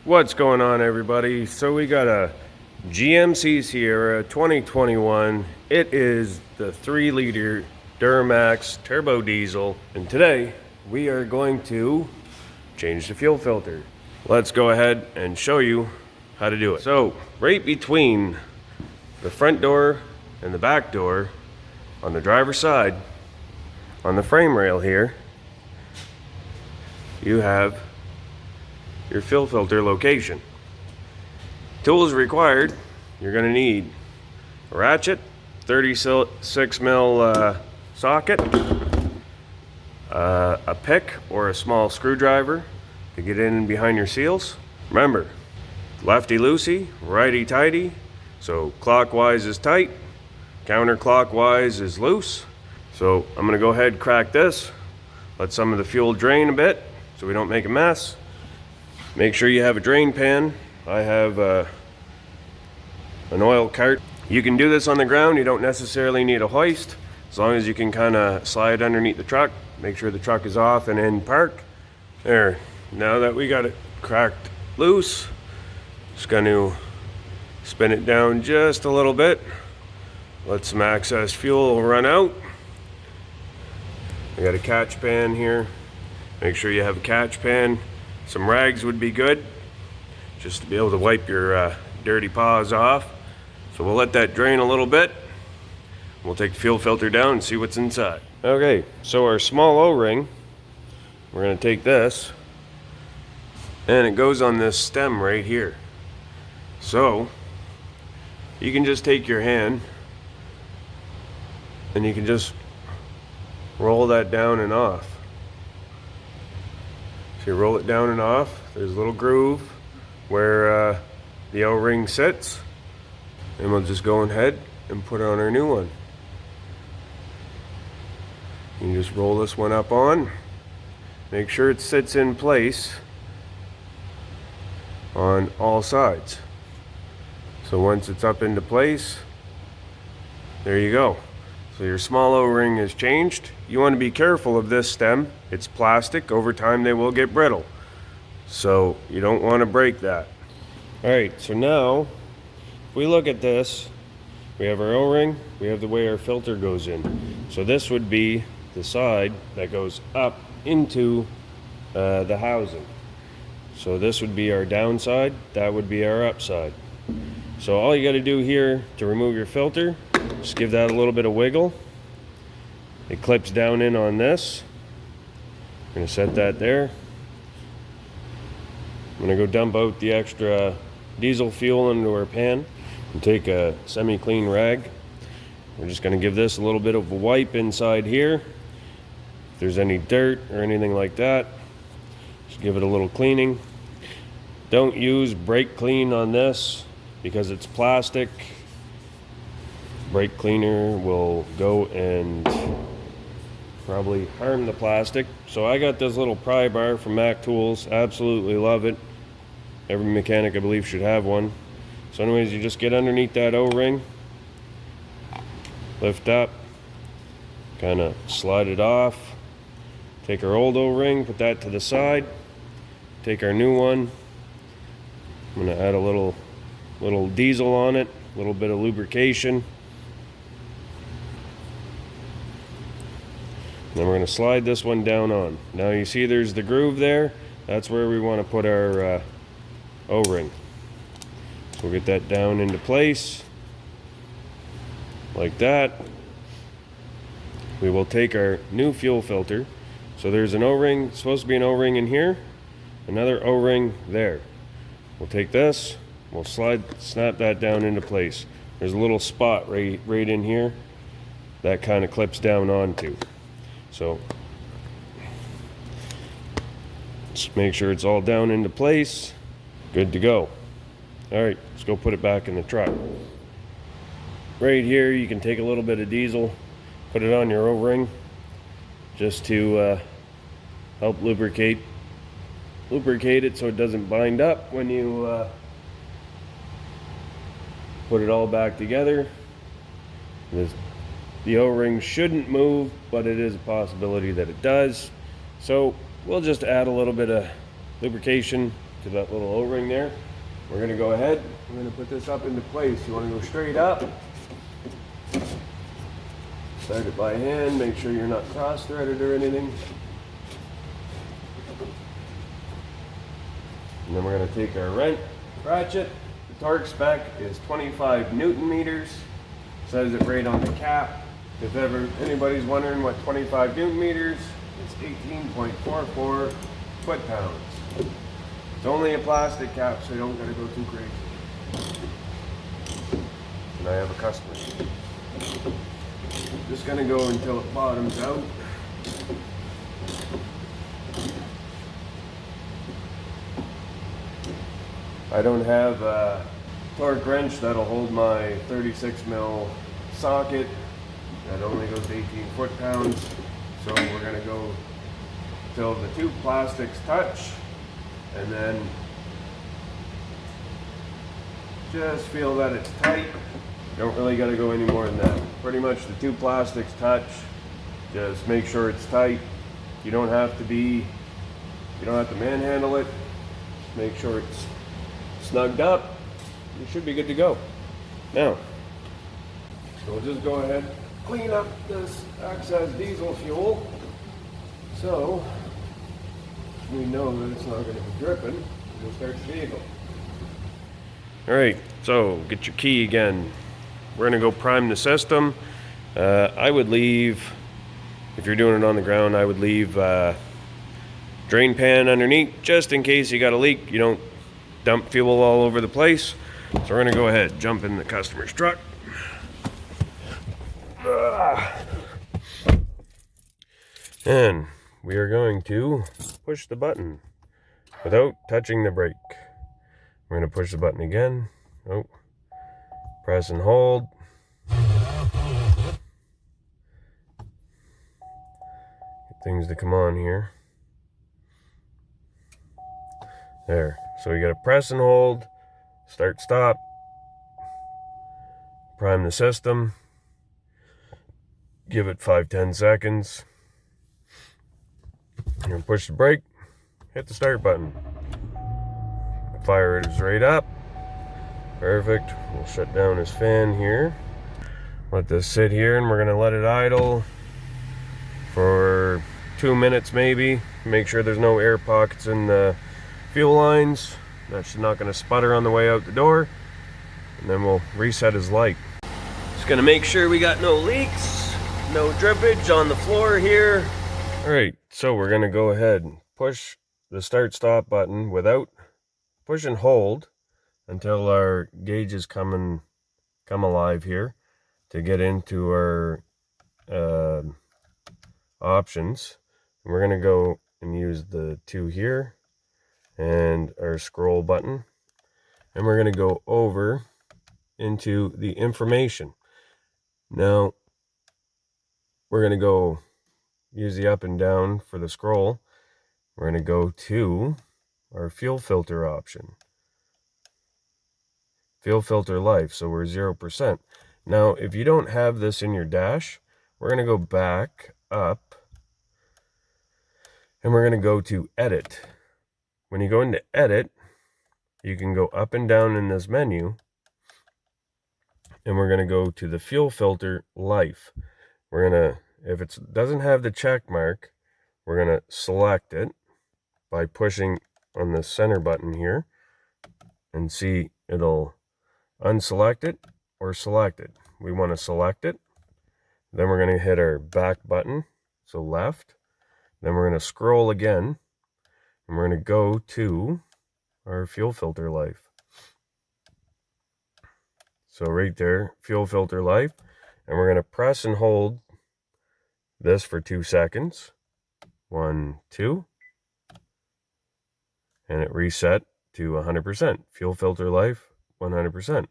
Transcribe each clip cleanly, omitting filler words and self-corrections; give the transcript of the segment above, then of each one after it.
What's going on, everybody? So we got a GMC Sierra 2021. It is the 3-liter Duramax turbo diesel, and today we are going to change the fuel filter. Let's go ahead and show you how to do it. So right between the front door and the back door on the driver's side, on the frame rail here, you have your fuel filter location. Tools required: you're going to need a ratchet, 36 mil socket, a pick or a small screwdriver to get in behind your seals. Remember, lefty loosey, righty tighty, so clockwise is tight, counterclockwise is loose. So I'm going to go ahead and crack this, let some of the fuel drain a bit so we don't make a mess. Make sure you have a drain pan. I have an oil cart. You can do this on the ground. You don't necessarily need a hoist, as long as you can kind of slide underneath the truck. Make sure the truck is off and in park. There. Now that we got it cracked loose, just going to spin it down just a little bit. Let some excess fuel run out. I got a catch pan here. Make sure you have a catch pan. Some rags would be good, just to be able to wipe your dirty paws off. So we'll let that drain a little bit. We'll take the fuel filter down and see what's inside. Okay, so our small O-ring, we're going to take this, and it goes on this stem right here. So you can just take your hand and you can just roll that down and off. So you roll it down and off. There's a little groove where the O-ring sits, and we'll just go ahead and put on our new one. You just roll this one up on. Make sure it sits in place on all sides. So once it's up into place, there you go. So your small O-ring is changed. You want to be careful of this stem. It's plastic. Over time they will get brittle. So you don't want to break that. Alright, so now if we look at this, we have our O-ring, we have the way our filter goes in. So this would be the side that goes up into the housing. So this would be our downside, that would be our upside. So all you got to do here to remove your filter, just give that a little bit of wiggle. It clips down in on this. I'm going to set that there. I'm going to go dump out the extra diesel fuel into our pan and take a semi-clean rag. We're just going to give this a little bit of a wipe inside here. If there's any dirt or anything like that, just give it a little cleaning. Don't use brake clean on this because it's plastic. Brake cleaner will go and probably harm the plastic. So I got this little pry bar from Mac Tools. Absolutely love it. Every mechanic, I believe, should have one. So anyways, you just get underneath that O-ring, lift up, kind of slide it off, take our old O-ring, put that to the side, take our new one. I'm going to add a little diesel on it, a little bit of lubrication. Then we're going to slide this one down on. Now you see there's the groove there. That's where we want to put our O-ring. So we'll get that down into place like that. We will take our new fuel filter. So there's an O-ring, supposed to be an O-ring in here, another O-ring there. We'll take this, we'll snap that down into place. There's a little spot right in here that kind of clips down onto. So just make sure it's all down into place. Good to go. Alright, let's go put it back in the truck. Right here you can take a little bit of diesel, put it on your O-ring just to help lubricate it so it doesn't bind up when you put it all back together. The O-ring shouldn't move, but it is a possibility that it does. So we'll just add a little bit of lubrication to that little O-ring there. We're gonna go ahead, we're gonna put this up into place. You wanna go straight up. Start it by hand, make sure you're not cross-threaded or anything. And then we're gonna take our ratchet. The torque spec is 25 Newton meters. Says it right on the cap. If ever anybody's wondering what 25 Newton meters, it's 18.44 foot-pounds. It's only a plastic cap, so you don't gotta go too crazy. And I have a customer. Just gonna go until it bottoms out. I don't have a torque wrench that'll hold my 36 mil socket. That only goes to 18 foot-pounds. So we're gonna go till the two plastics touch, and then just feel that it's tight. Don't really gotta go any more than that. Pretty much the two plastics touch. Just make sure it's tight. You don't have to manhandle it. Make sure it's snugged up. You should be good to go. Now, we'll just go ahead, clean up this excess diesel fuel. So we know that it's not going to be dripping. We'll start the vehicle. All right, so get your key again. We're going to go prime the system. I would leave, if you're doing it on the ground, I would leave drain pan underneath just in case you got a leak. You don't dump fuel all over the place. So we're going to go ahead, jump in the customer's truck. And we are going to push the button without touching the brake. We're going to push the button again. Oh, press and hold. Get things to come on here. There. So we got to press and hold, start, stop, prime the system, give it 5-10 seconds. You're going to push the brake, hit the start button. Fire is right up. Perfect. We'll shut down his fan here. Let this sit here, and we're going to let it idle for 2 minutes maybe. Make sure there's no air pockets in the fuel lines. That's not going to sputter on the way out the door. And then we'll reset his light. Just going to make sure we got no leaks, no drippage on the floor here. Alright, so we're going to go ahead and push the start stop button without push and hold until our gauges come alive here to get into our options. We're going to go and use the two here and our scroll button, and we're going to go over into the information. Now we're going to go use the up and down for the scroll. We're going to go to our fuel filter option, fuel filter life, so we're 0%. Now if you don't have this in your dash, we're going to go back up and we're going to go to edit. When you go into edit, you can go up and down in this menu, and we're going to go to the fuel filter life. We're going to, if it doesn't have the check mark, we're going to select it by pushing on the center button here, and see it'll unselect it or select it. We want to select it. Then we're going to hit our back button, so left. Then we're going to scroll again, and we're going to go to our fuel filter life. So right there, fuel filter life, and we're going to press and hold this for 2 seconds. 1, 2, and it reset to 100%. Fuel filter life, 100%.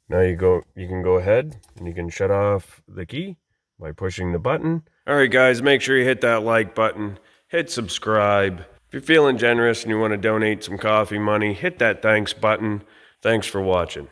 Now you can go ahead and you can shut off the key by pushing the button. All right, guys, make sure you hit that like button, hit subscribe. If you're feeling generous and you want to donate some coffee money, hit that thanks button. Thanks for watching.